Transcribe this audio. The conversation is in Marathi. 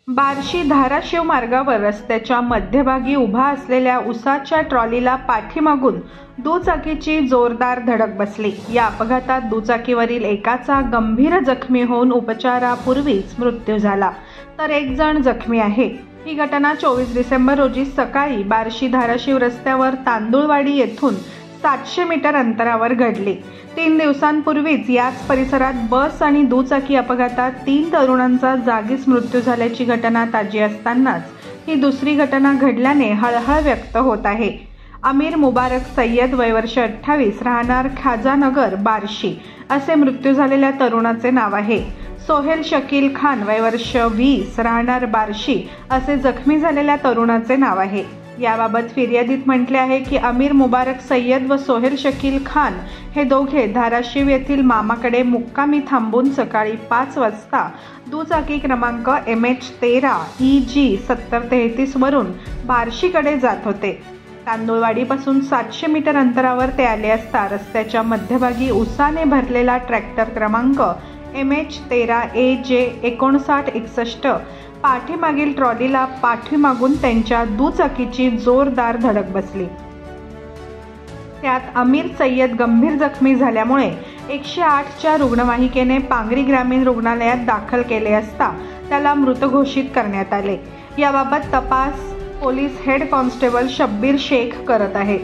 बार्शी धाराशिव मार्गावर रस्त्याच्या मध्यभागी उभा असलेल्या उसाच्या ट्रॉलीला पाठीमागून दुचाकीची जोरदार धडक बसली। या अपघातात दुचाकीवरील एकाचा गंभीर जखमी होऊन उपचारापूर्वीच मृत्यू झाला, तर एक जण जखमी आहे। ही घटना 24 डिसेंबर रोजी सकाळी बार्शी धाराशिव रस्त्यावर तांदुळवाडी येथून 700 मीटर अंतरावर घडली। 3 दिवसांपूर्वीच याच परिसरात बस आणि दुचाकी अपघातात 3 तरुणांचा जागीच मृत्यू झाल्याची घटना ताजी असतानाच ही दुसरी घटना घडल्याने हळहळ व्यक्त होत आहे। अमीर मुबारक सय्यद वय वर्ष 28 राहणार खाजानगर बार्शी असे मृत्यू झालेल्या तरुणाचे नाव आहे। सोहेल शकील खान वय वर्ष 20 राहणार बार्शी असे जखमी झालेल्या तरुणाचे नाव आहे। याबाबत फिर्यादीत म्हटले आहे की अमीर मुबारक सय्यद व सोहेल शकील खान हे दोघे धाराशिव येथील मामाकडे मुक्कामी थांबून सकाळी 5 वाजता दुचाकी क्रमांक MH13 EG 7033 वरून बार्शीकडे जात होते। तांदुळवाडीपासून 700 मीटर अंतरावर ते आले असता रस्त्याच्या मध्यभागी उसाने भरलेला ट्रॅक्टर क्रमांक MH13 AJ 5961 पाठीमागील ट्रॉलीला पाठीमागून त्यांच्या दुचाकीची जोरदार धडक बसली। त्यात अमीर सय्यद गंभीर जखमी झाल्यामुळे 108च्या रुग्णवाहिकेने पांगरी ग्रामीण रुग्णालयात दाखल केले असता त्याला मृत घोषित करण्यात आले। याबाबत तपास police head constable Shabbir Shaikh करत आहे।